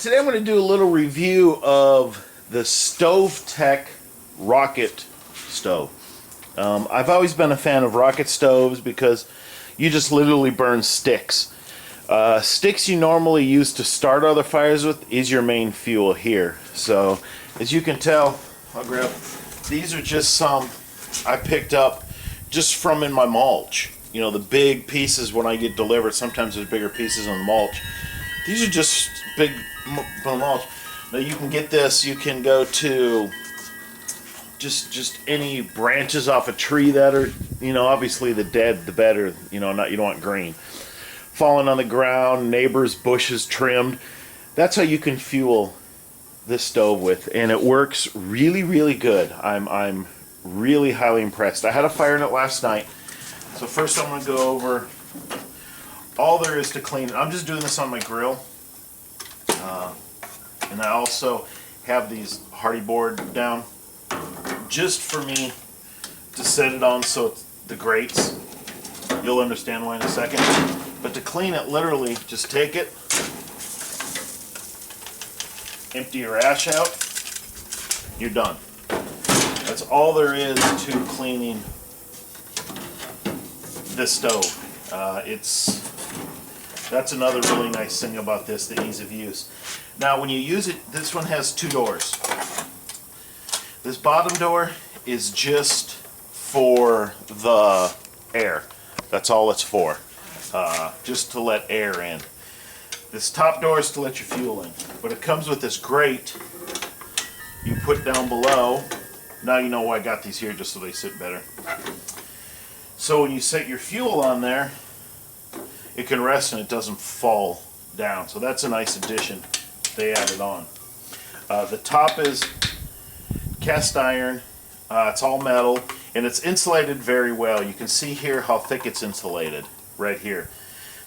Today I'm going to do a little review of the StoveTec rocket stove. I've always been a fan of rocket stoves because you just literally burn sticks. Sticks you normally use to start other fires with is your main fuel here. So as you can tell, I'll grab, these are just some I picked up just from in my mulch. You know, the big pieces when I get delivered, sometimes there's bigger pieces on the mulch. These are just big mulch. Now you can get this, you can go to just any branches off a tree that are, you know, obviously the dead the better, you know, you don't want green. Falling on the ground, neighbors' bushes trimmed. That's how you can fuel this stove with, and it works really good. I'm really highly impressed. I had a fire in it last night. So first I'm going to go over all there is to clean it. I'm just doing this on my grill. And I also have these hardy board down just for me to set it on so it's the grates. You'll understand why in a second. But to clean it, literally just take it, empty your ash out, you're done. That's all there is to cleaning this stove. That's another really nice thing about this, the ease of use. Now when you use it, this one has two doors. This bottom door is just for the air. That's all it's for. Just to let air in. This top door is to let your fuel in. But it comes with this grate you put down below. Now you know why I got these here, just so they sit better. So when you set your fuel on there, it can rest and it doesn't fall down. So that's a nice addition they added on. The top is cast iron. It's all metal and it's insulated very well. You can see here how thick it's insulated right here.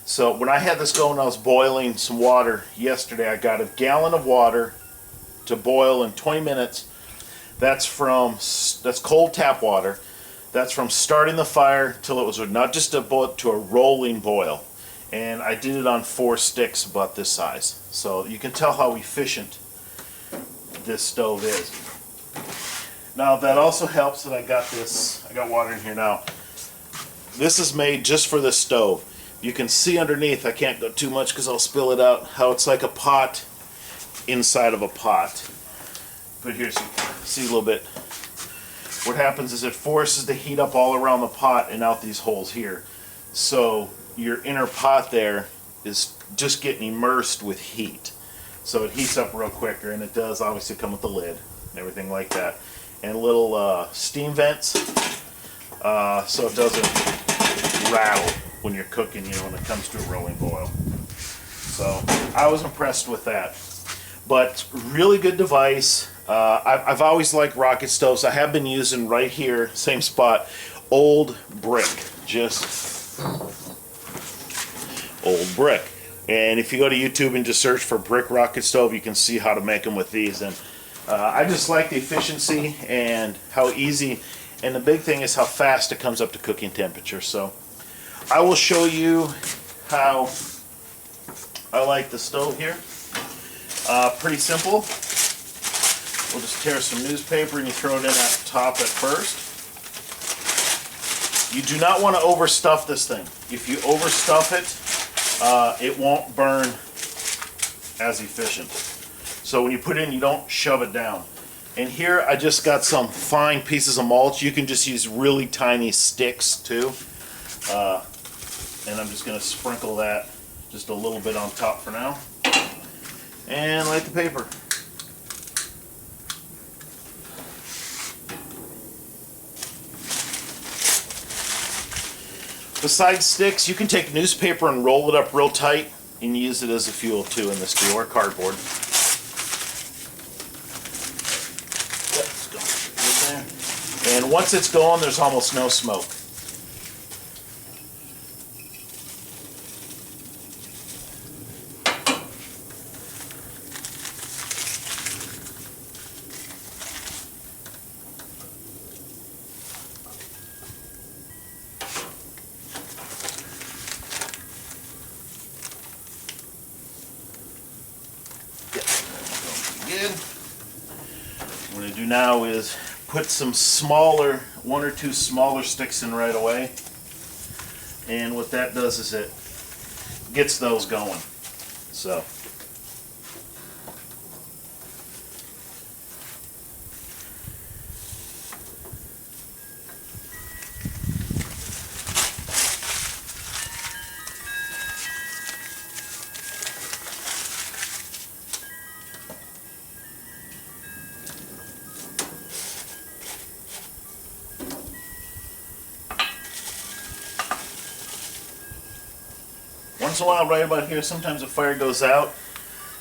So when I had this going, I was boiling some water yesterday. I got a gallon of water to boil in 20 minutes. That's cold tap water. That's from starting the fire till it was not just a boil, to a rolling boil. And I did it on 4 sticks about this size. So you can tell how efficient this stove is. Now that also helps that I got water in here now. This is made just for this stove. You can see underneath, I can't go too much because I'll spill it out, how it's like a pot inside of a pot. But here, so you can see a little bit. What happens is it forces the heat up all around the pot and out these holes here. So your inner pot there is just getting immersed with heat. So it heats up real quicker, and it does obviously come with the lid and everything like that. And little steam vents, so it doesn't rattle when you're cooking, you know, when it comes to a rolling boil. So I was impressed with that. But really good device. I've always liked rocket stoves. I have been using right here, same spot, old brick. Just old brick. And if you go to YouTube and just search for brick rocket stove, you can see how to make them with these. And I just like the efficiency and how easy, and the big thing is how fast it comes up to cooking temperature. So I will show you how I like the stove here. Pretty simple. We'll just tear some newspaper and you throw it in at the top at first. You do not want to overstuff this thing. If you overstuff it, it won't burn as efficient. So when you put it in, you don't shove it down. And here I just got some fine pieces of mulch. You can just use really tiny sticks too. And I'm just going to sprinkle that just a little bit on top for now. And light the paper. Besides sticks, you can take newspaper and roll it up real tight and use it as a fuel too in this too, or cardboard. Let's go in there. And once it's going, there's almost no smoke. now is put some smaller, 1 or 2 smaller sticks in right away. And what that does is it gets those going. So. Once in a while, right about here, sometimes the fire goes out.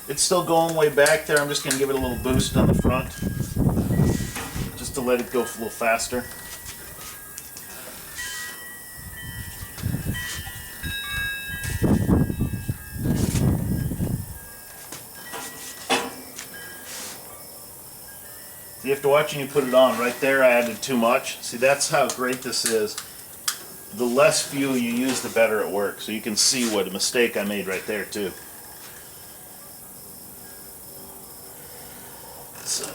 It's still going way back there. I'm just going to give it a little boost on the front, just to let it go a little faster. You have to watch when you put it on. Right there, I added too much. See, that's how great this is. The less fuel you use, the better it works. So you can see what a mistake I made right there too. So.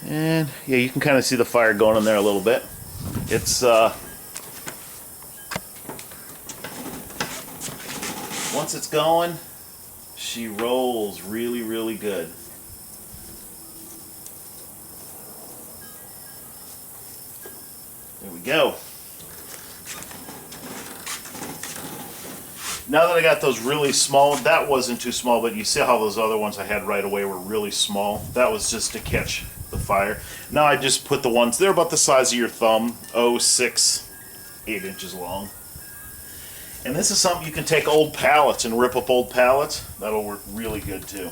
And yeah, you can kind of see the fire going in there a little bit. It's once it's going, she rolls really, really good. There we go. Now that I got those really small, that wasn't too small, but you see how those other ones I had right away were really small. That was just to catch the fire. Now I just put the ones, they're about the size of your thumb, 6, 8 inches long. And this is something you can take old pallets and rip up old pallets. That'll work really good too.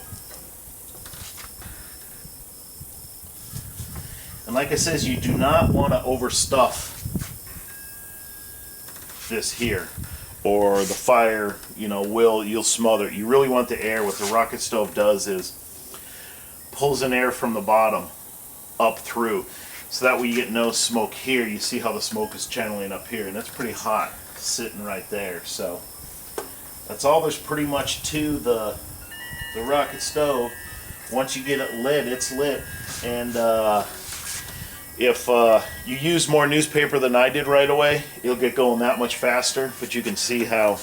And like I says, you do not want to overstuff this here, or the fire, you'll smother it. You really want the air. What the rocket stove does is pulls in air from the bottom up through, so that way you get no smoke here. You see how the smoke is channeling up here, and that's pretty hot sitting right there. So that's all there's pretty much to the rocket stove. Once you get it lit, it's lit. And if you use more newspaper than I did right away, it'll get going that much faster. But you can see how the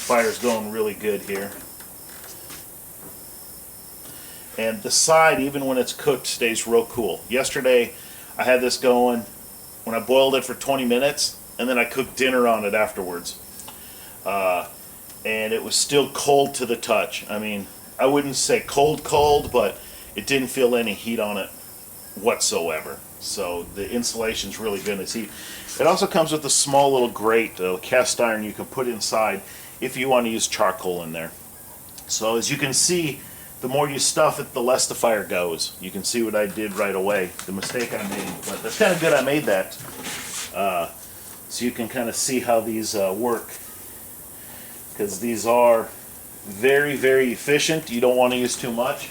fire's going really good here. And the side, even when it's cooked, stays real cool. Yesterday, I had this going when I boiled it for 20 minutes, and then I cooked dinner on it afterwards. And it was still cold to the touch. I mean, I wouldn't say cold, but it didn't feel any heat on it whatsoever. So the insulation's really good. It also comes with a small little grate, a cast iron you can put inside if you want to use charcoal in there. So as you can see, the more you stuff it, the less the fire goes. You can see what I did right away, the mistake I made. But that's kind of good I made that. So you can kind of see how these work. Because these are very, very efficient. You don't want to use too much.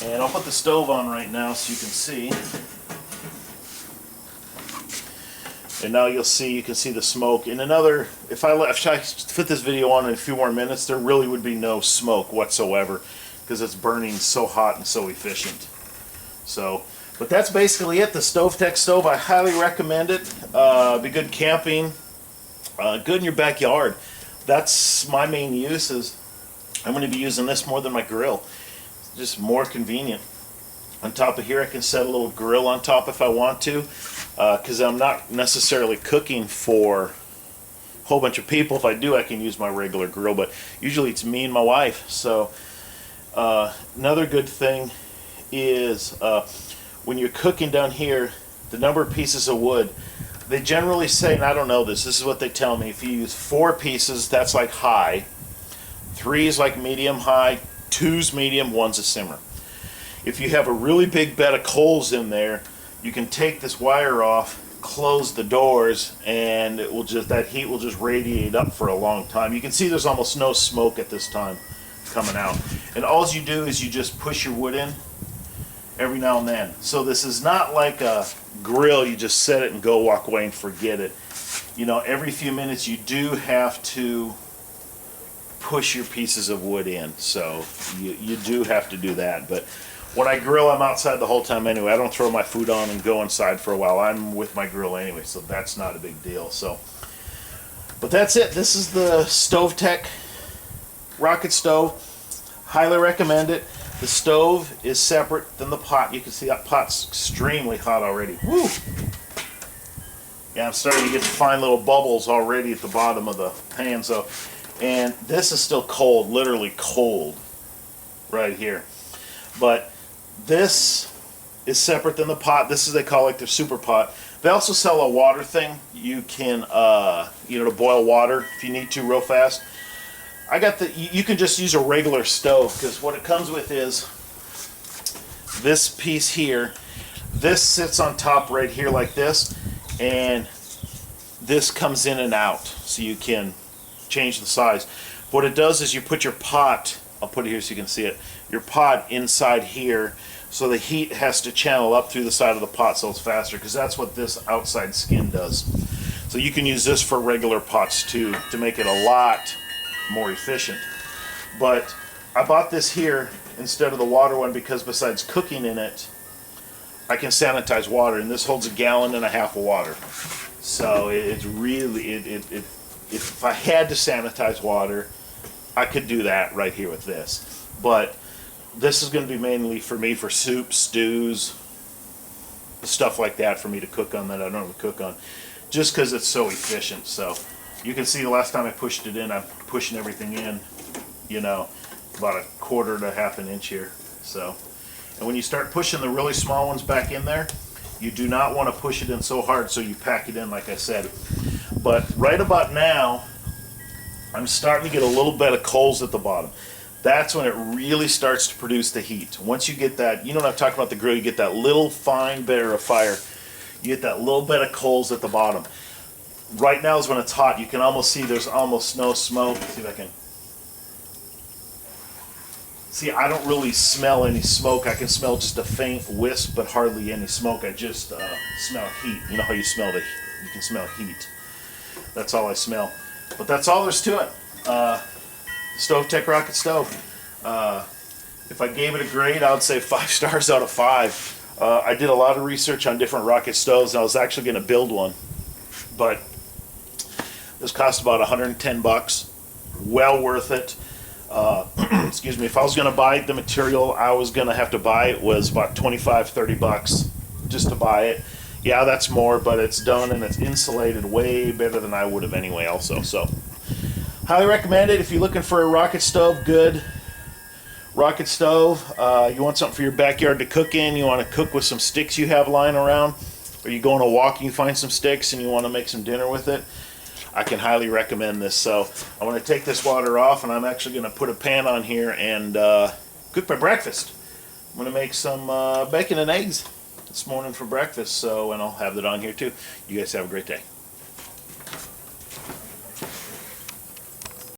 And I'll put the stove on right now so you can see. And now you can see the smoke. In another, if I fit this video on in a few more minutes, there really would be no smoke whatsoever, because it's burning so hot and so efficient. So, but that's basically it. The StoveTec's stove, I highly recommend it. Be good camping, good in your backyard. That's my main use. Is I'm going to be using this more than my grill. It's just more convenient. On top of here, I can set a little grill on top if I want to, because I'm not necessarily cooking for a whole bunch of people. If I do, I can use my regular grill, but usually it's me and my wife. So another good thing is when you're cooking down here, the number of pieces of wood, they generally say, and I don't know this is what they tell me, if you use 4 pieces, that's like high, 3 is like medium high, 2's medium, 1's a simmer. If you have a really big bed of coals in there, you can take this wire off, close the doors, and it will just, that heat will just radiate up for a long time. You can see there's almost no smoke at this time coming out. And all you do is you just push your wood in every now and then. So this is not like a grill, you just set it and go walk away and forget it. You know, every few minutes you do have to push your pieces of wood in. So you do have to do that. But when I grill, I'm outside the whole time anyway. I don't throw my food on and go inside for a while. I'm with my grill anyway, so that's not a big deal. So, but that's it. This is the StoveTec rocket stove. Highly recommend it. The stove is separate than the pot. You can see that pot's extremely hot already. Woo! Yeah, I'm starting to get the fine little bubbles already at the bottom of the pan. So, and this is still cold, literally cold, right here. But this is separate than the pot. This is, they call it their super pot. They also sell a water thing. You can, to boil water if you need to real fast. I got the, you can just use a regular stove, because what it comes with is this piece here. This sits on top right here like this, and this comes in and out, so you can change the size. What it does is you put your pot, I'll put it here so you can see it, your pot inside here, so the heat has to channel up through the side of the pot so it's faster, because that's what this outside skin does. So you can use this for regular pots too, to make it a lot more efficient. But I bought this here instead of the water one because besides cooking in it, I can sanitize water, and this holds 1.5 gallons of water. So it's really, if I had to sanitize water, I could do that right here with this. But this is going to be mainly for me for soups, stews, stuff like that for me to cook on that I don't normally cook on, just because it's so efficient. So you can see the last time I pushed it in, I'm pushing everything in, about 1/4 to 1/2 inch here. So, and when you start pushing the really small ones back in there, you do not want to push it in so hard so you pack it in like I said. But right about now, I'm starting to get a little bit of coals at the bottom. That's when it really starts to produce the heat. Once you get that, what I'm talking about the grill, you get that little fine bit of fire. You get that little bit of coals at the bottom. Right now is when it's hot. You can almost see there's almost no smoke. Let's see if I can. See, I don't really smell any smoke. I can smell just a faint wisp, but hardly any smoke. I just smell heat. You know how you smell you can smell heat. That's all I smell. But that's all there's to it. StoveTec rocket stove. If I gave it a grade, I would say 5 stars out of 5. I did a lot of research on different rocket stoves, and I was actually going to build one. But this cost about 110 bucks. Well worth it. Excuse me, if I was going to buy the material I was going to have to buy, it was about 25-30 bucks just to buy it. Yeah, that's more, but it's done and it's insulated way better than I would have anyway also. So, highly recommend it if you're looking for a rocket stove, good rocket stove. You want something for your backyard to cook in, you want to cook with some sticks you have lying around, or you go on a walk and you find some sticks and you want to make some dinner with it, I can highly recommend this. So I want to take this water off, and I'm actually going to put a pan on here and cook my breakfast. I'm going to make some bacon and eggs this morning for breakfast, and I'll have that on here too. You guys have a great day.